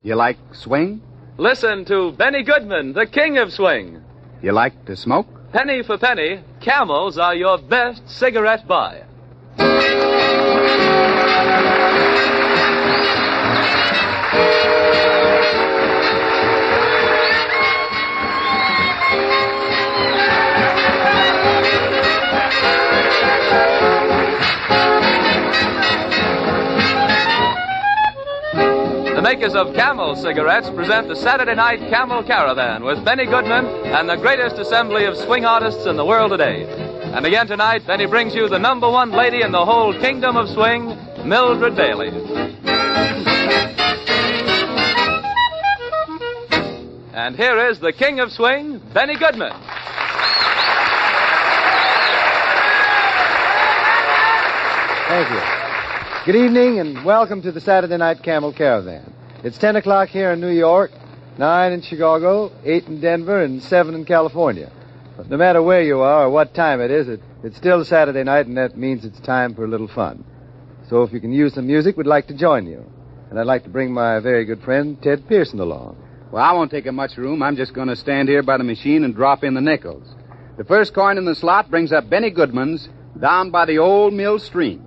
You like swing? Listen to Benny Goodman, the king of swing. You like to smoke? Penny for penny, Camels are your best cigarette buy. The makers of Camel cigarettes present the Saturday night Camel Caravan with Benny Goodman and the greatest assembly of swing artists in the world today. And again tonight, Benny brings you the number one lady in the whole kingdom of swing, Mildred Bailey. And here is the king of swing, Benny Goodman. Thank you. Good evening and welcome to the Saturday Night Camel Caravan. It's 10 o'clock here in New York, 9 in Chicago, 8 in Denver, and 7 in California. But no matter where you are or what time it is, it's still Saturday night, and that means it's time for a little fun. So if you can use some music, we'd like to join you. And I'd like to bring my very good friend, Ted Pearson, along. Well, I won't take up much room. I'm just going to stand here by the machine and drop in the nickels. The first coin in the slot brings up Benny Goodman's Down by the Old Mill Stream.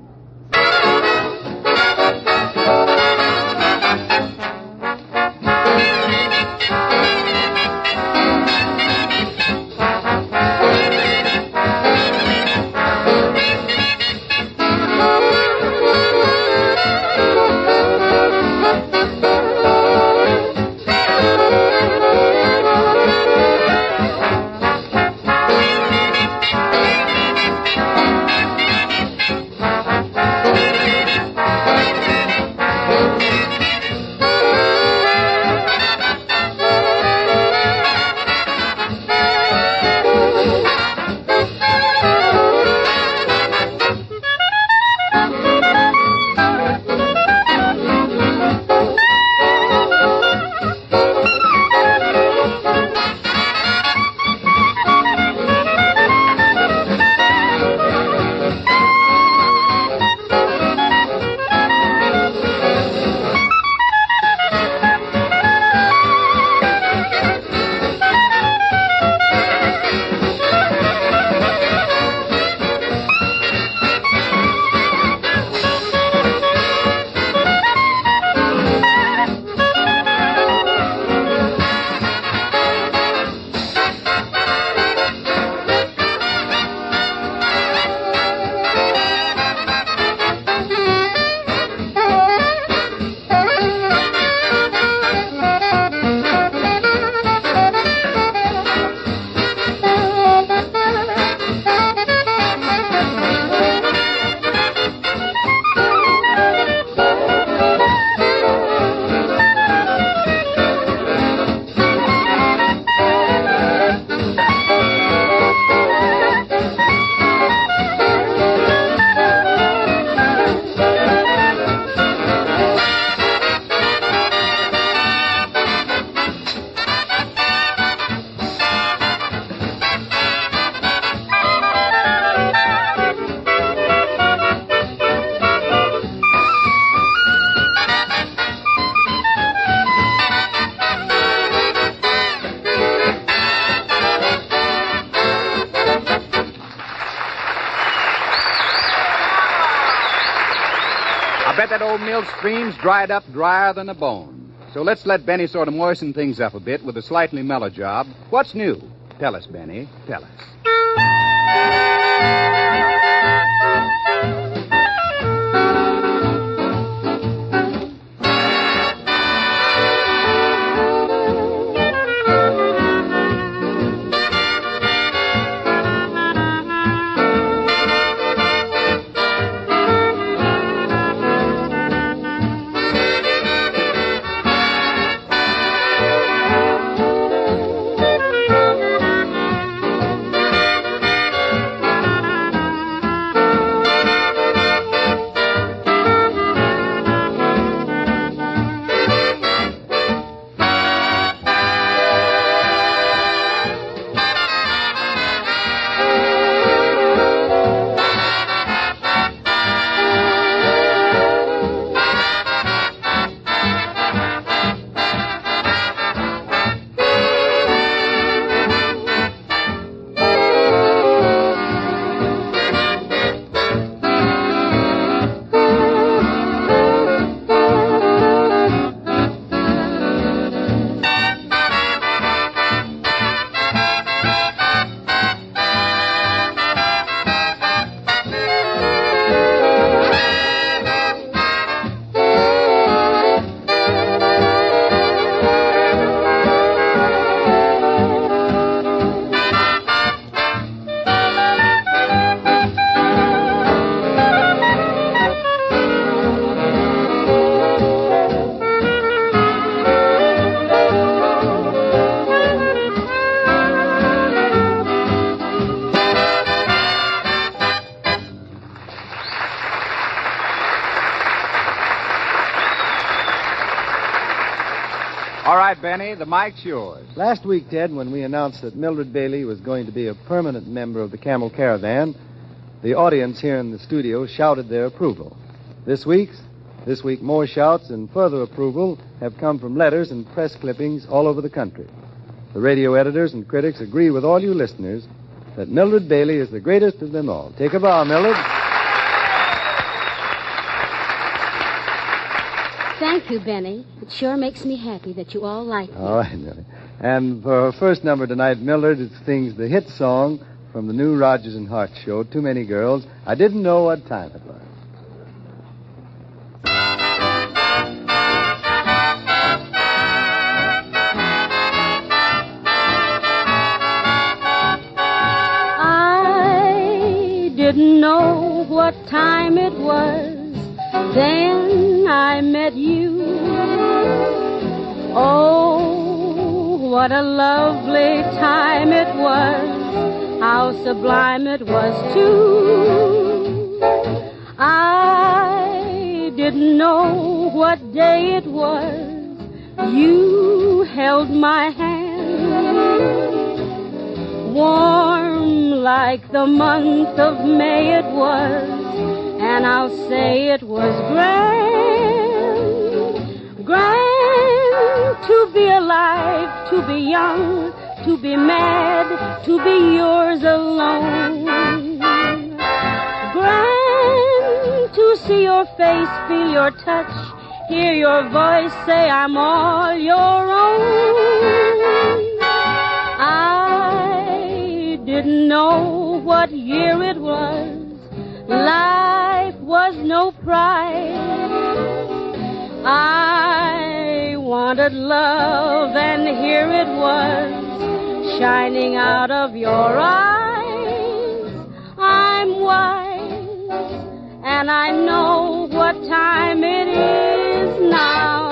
That old mill stream's dried up drier than a bone. So let's let Benny sort of moisten things up a bit with a slightly mellow job. What's new? Tell us, Benny. Tell us. All right, Benny, the mic's yours. Last week, Ted, when we announced that Mildred Bailey was going to be a permanent member of the Camel Caravan, the audience here in the studio shouted their approval. This week, more shouts and further approval have come from letters and press clippings all over the country. The radio editors and critics agree with all you listeners that Mildred Bailey is the greatest of them all. Take a bow, Mildred. Thank you, Benny. It sure makes me happy that you all like me. All right, Mildred. And for our first number tonight, Mildred sings the hit song from the new Rogers and Hart show, Too Many Girls. I didn't know what time it was. Didn't know what time it was, then I met you. Oh, what a lovely time it was, how sublime it was too. I didn't know what day it was, you held my hand, warm like the month of May it was, and I'll say it was grand, grand to be alive, to be young, to be mad, to be yours alone. Grand to see your face, feel your touch, hear your voice say I'm all your own. Didn't know what year it was, life was no prize. I wanted love and here it was, shining out of your eyes. I'm wise and I know what time it is now.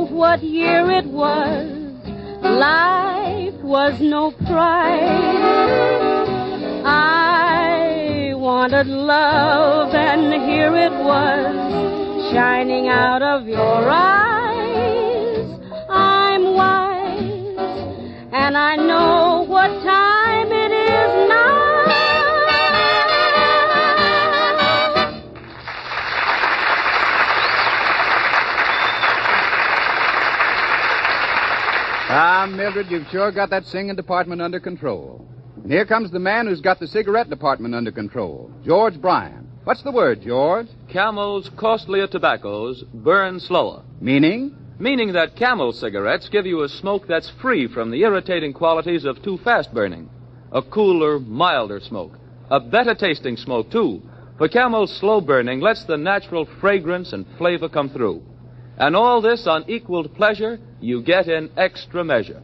What year it was, life was no prize. I wanted love and here it was, shining out of your eyes. I'm wise and I know what time it is now. Ah, Mildred, you've sure got that singing department under control. And here comes the man who's got the cigarette department under control, George Bryan. What's the word, George? Camel's costlier tobaccos burn slower. Meaning? Meaning that Camel cigarettes give you a smoke that's free from the irritating qualities of too fast burning. A cooler, milder smoke. A better tasting smoke, too. For Camel's slow burning lets the natural fragrance and flavor come through. And all this unequaled pleasure you get in extra measure.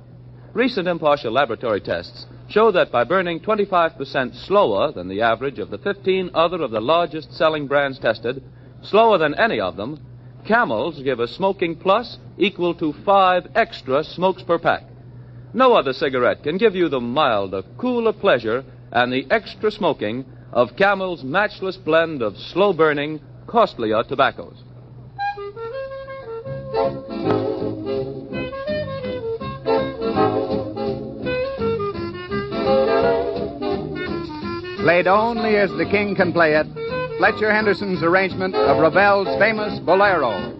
Recent impartial laboratory tests show that by burning 25% slower than the average of the 15 other of the largest selling brands tested, slower than any of them, Camels give a smoking plus equal to 5 extra smokes per pack. No other cigarette can give you the milder, cooler pleasure and the extra smoking of Camel's matchless blend of slow-burning, costlier tobaccos. Played only as the king can play it, Fletcher Henderson's arrangement of Ravel's famous Bolero.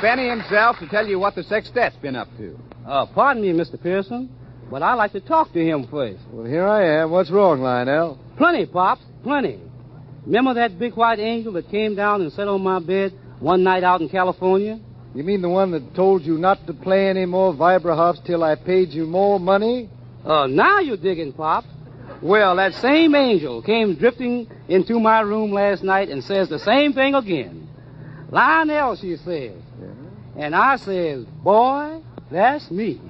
Benny himself to tell you what the sextet's been up to. Pardon me, Mr. Pearson, but I'd like to talk to him first. Well, here I am. What's wrong, Lionel? Plenty, Pops, plenty. Remember that big white angel that came down and sat on my bed one night out in California? You mean the one that told you not to play any more vibrahops till I paid you more money? Now you're digging, Pops. Well, that same angel came drifting into my room last night and says the same thing again. Lionel, she says. Yeah. And I says, boy, that's me.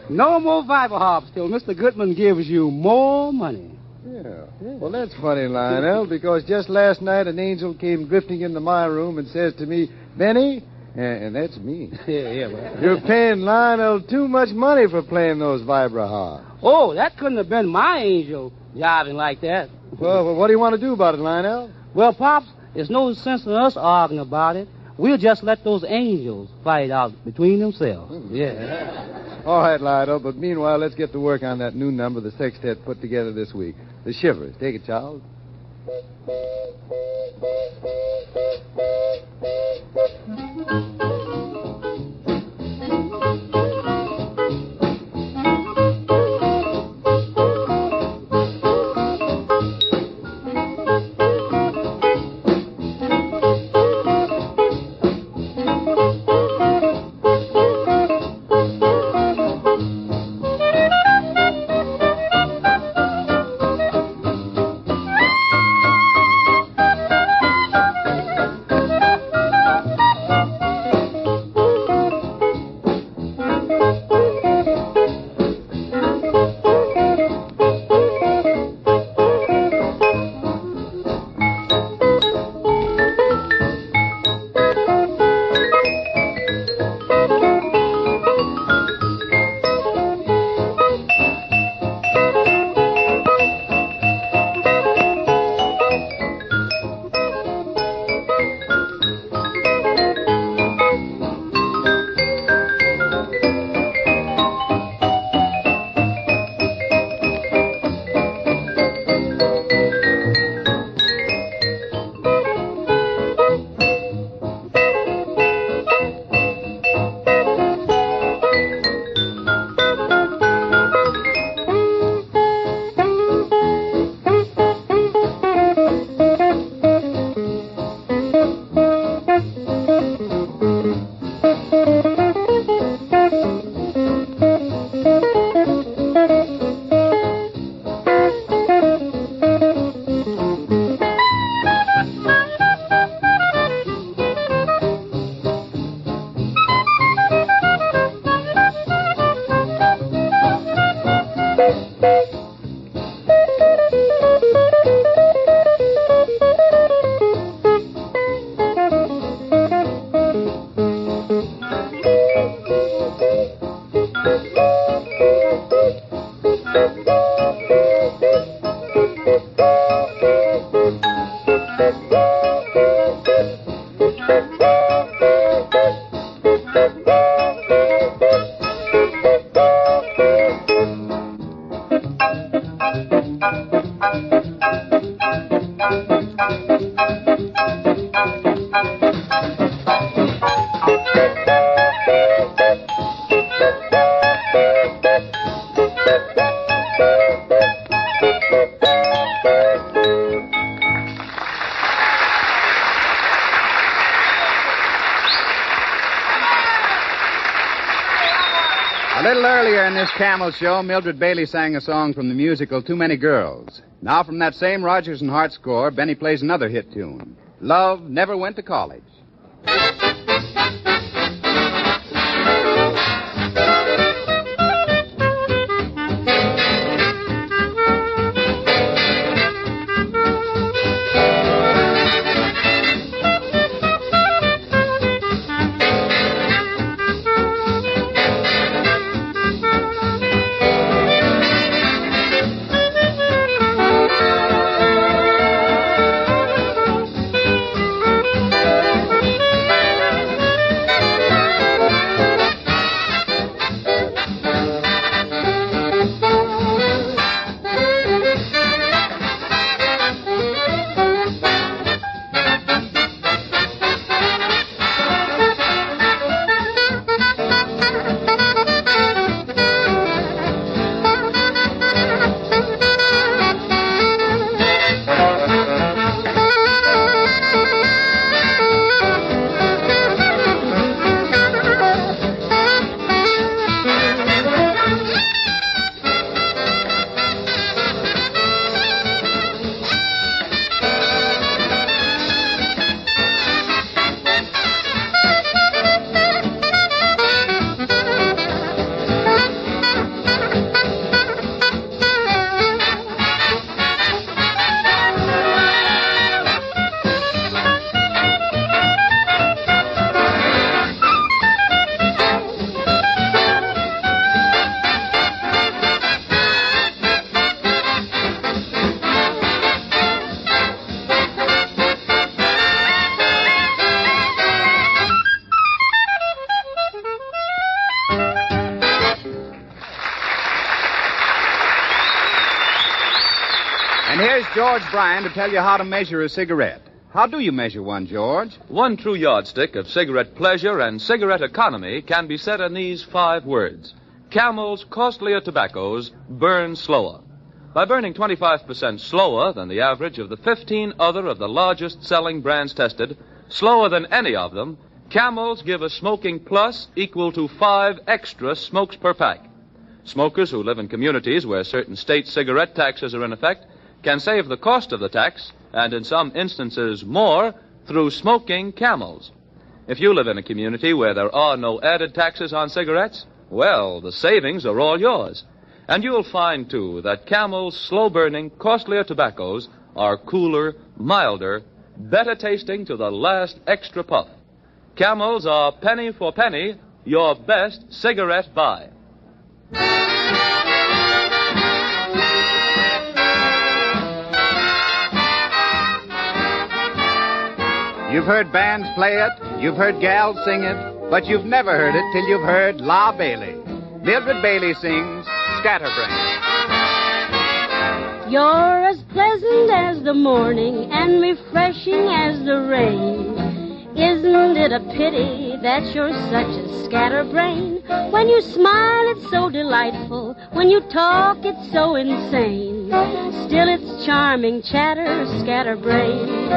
No more vibrahops till Mr. Goodman gives you more money. Yeah. Well, that's funny, Lionel, because just last night an angel came drifting into my room and says to me, Benny, and that's me. Well. You're paying Lionel too much money for playing those vibrahops. Oh, that couldn't have been my angel jiving like that. Well, what do you want to do about it, Lionel? Well, Pops, there's no sense in us arguing about it. We'll just let those angels fight out between themselves. Yeah. All right, Lionel, but meanwhile, let's get to work on that new number the sextet put together this week. The Shivers. Take it, Charles. A little earlier in this Camel show, Mildred Bailey sang a song from the musical Too Many Girls. Now from that same Rodgers and Hart score, Benny plays another hit tune, Love Never Went to College. And here's George Bryan to tell you how to measure a cigarette. How do you measure one, George? One true yardstick of cigarette pleasure and cigarette economy can be said in these 5 words. Camel's costlier tobaccos burn slower. By burning 25% slower than the average of the 15 other of the largest selling brands tested, slower than any of them, Camels give a smoking plus equal to 5 extra smokes per pack. Smokers who live in communities where certain state cigarette taxes are in effect can save the cost of the tax, and in some instances more, through smoking Camels. If you live in a community where there are no added taxes on cigarettes, well, the savings are all yours. And you'll find, too, that Camel's slow-burning, costlier tobaccos are cooler, milder, better tasting to the last extra puff. Camels are penny for penny your best cigarette buy. You've heard bands play it, you've heard gals sing it, but you've never heard it till you've heard La Bailey. Mildred Bailey sings Scatterbrain. You're as pleasant as the morning and refreshing as the rain. Isn't it a pity that you're such a scatterbrain? When you smile, it's so delightful. When you talk, it's so insane. Still, it's charming chatter, scatterbrain.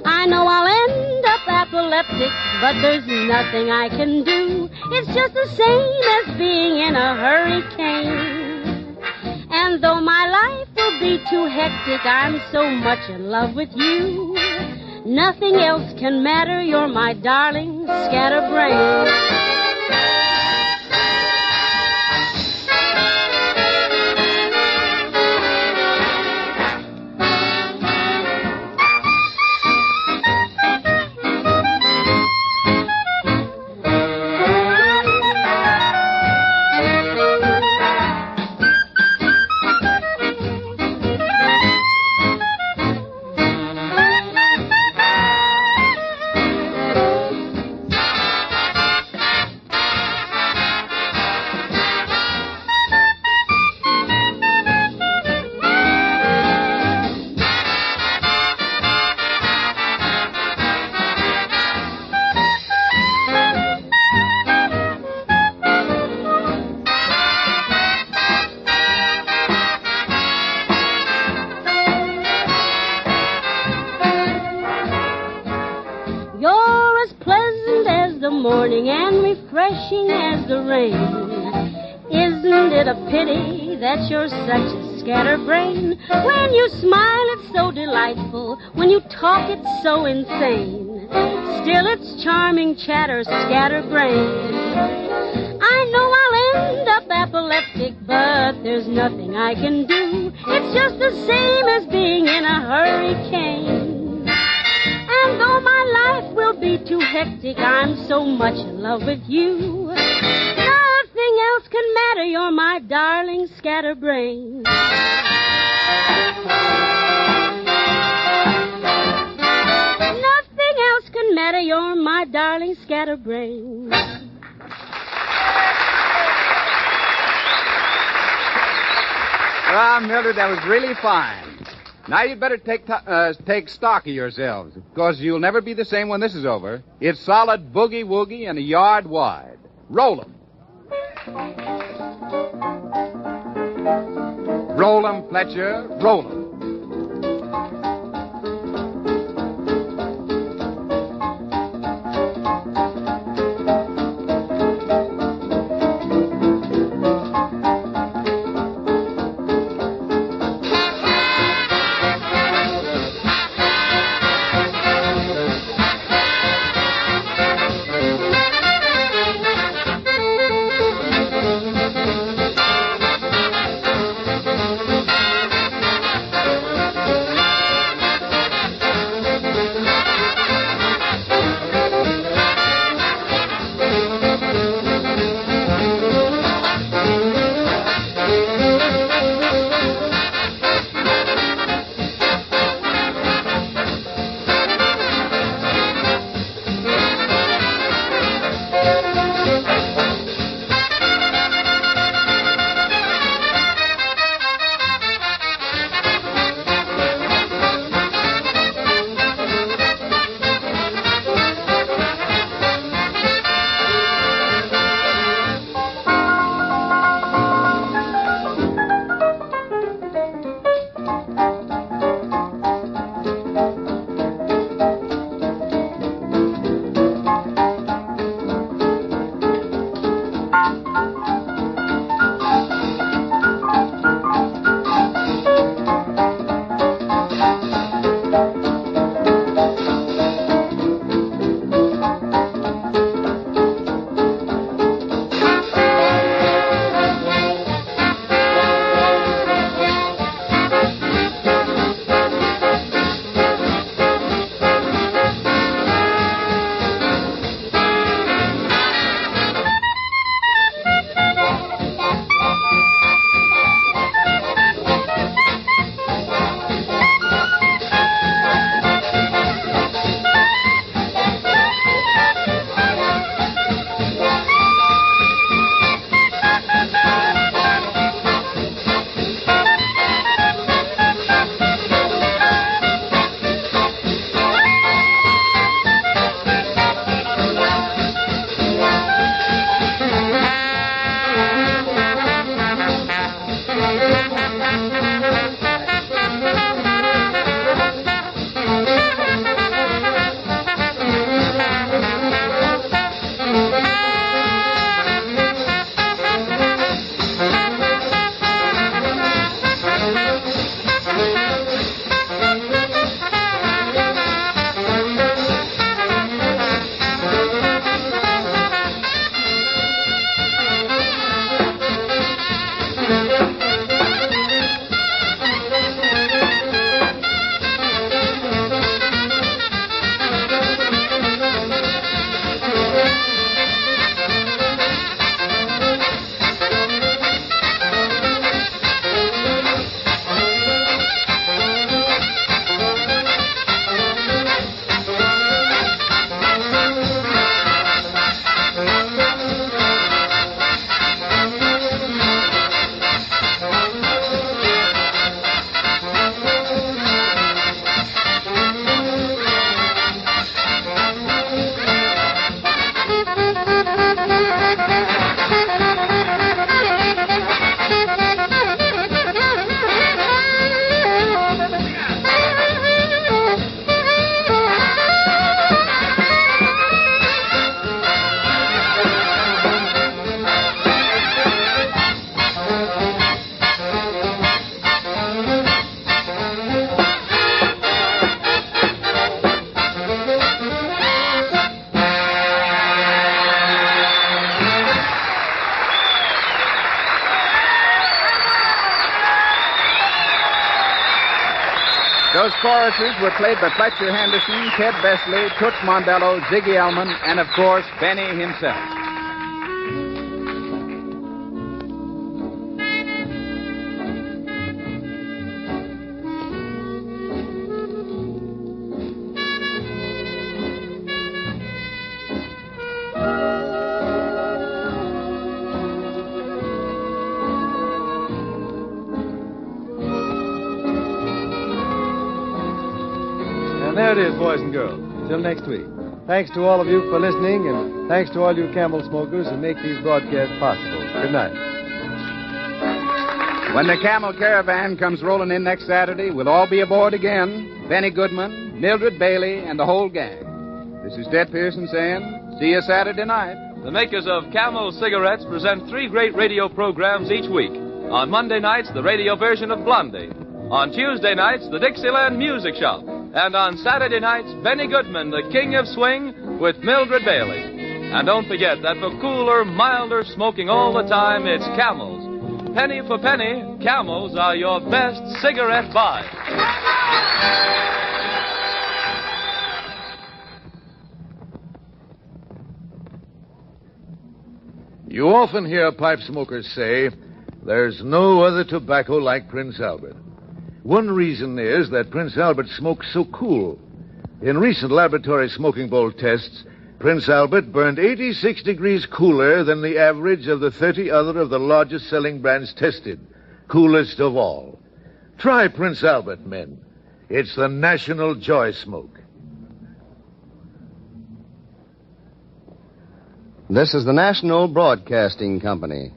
I know I'll end up epileptic, but there's nothing I can do. It's just the same as being in a hurricane. And though my life will be too hectic, I'm so much in love with you. Nothing else can matter, you're my darling scatterbrain. And refreshing as the rain. Isn't it a pity that you're such a scatterbrain? When you smile, it's so delightful. When you talk, it's so insane. Still, it's charming chatter, scatterbrain. I know I'll end up epileptic, but there's nothing I can do. It's just the same as being in a hurricane. And though my life will be too hectic, I'm so much in love with you. Nothing else can matter, you're my darling scatterbrain. Nothing else can matter, you're my darling scatterbrain. Well, Mildred, that was really fine. Now you'd better take stock of yourselves, because you'll never be the same when this is over. It's solid boogie-woogie and a yard wide. Roll 'em. Roll 'em, Fletcher, roll 'em. Those choruses were played by Fletcher Henderson, Ted Besley, Toots Mondello, Ziggy Elman, and, of course, Benny himself. There it is, boys and girls. Till next week. Thanks to all of you for listening, and thanks to all you Camel smokers who make these broadcasts possible. Good night. When the Camel Caravan comes rolling in next Saturday, we'll all be aboard again. Benny Goodman, Mildred Bailey, and the whole gang. This is Ted Pearson saying, see you Saturday night. The makers of Camel cigarettes present 3 great radio programs each week. On Monday nights, the radio version of Blondie. On Tuesday nights, the Dixieland Music Shop. And on Saturday nights, Benny Goodman, the king of swing, with Mildred Bailey. And don't forget that for cooler, milder smoking all the time, it's Camels. Penny for penny, Camels are your best cigarette buy. You often hear pipe smokers say, there's no other tobacco like Prince Albert. One reason is that Prince Albert smokes so cool. In recent laboratory smoking bowl tests, Prince Albert burned 86 degrees cooler than the average of the 30 other of the largest selling brands tested. Coolest of all. Try Prince Albert, men. It's the national joy smoke. This is the National Broadcasting Company.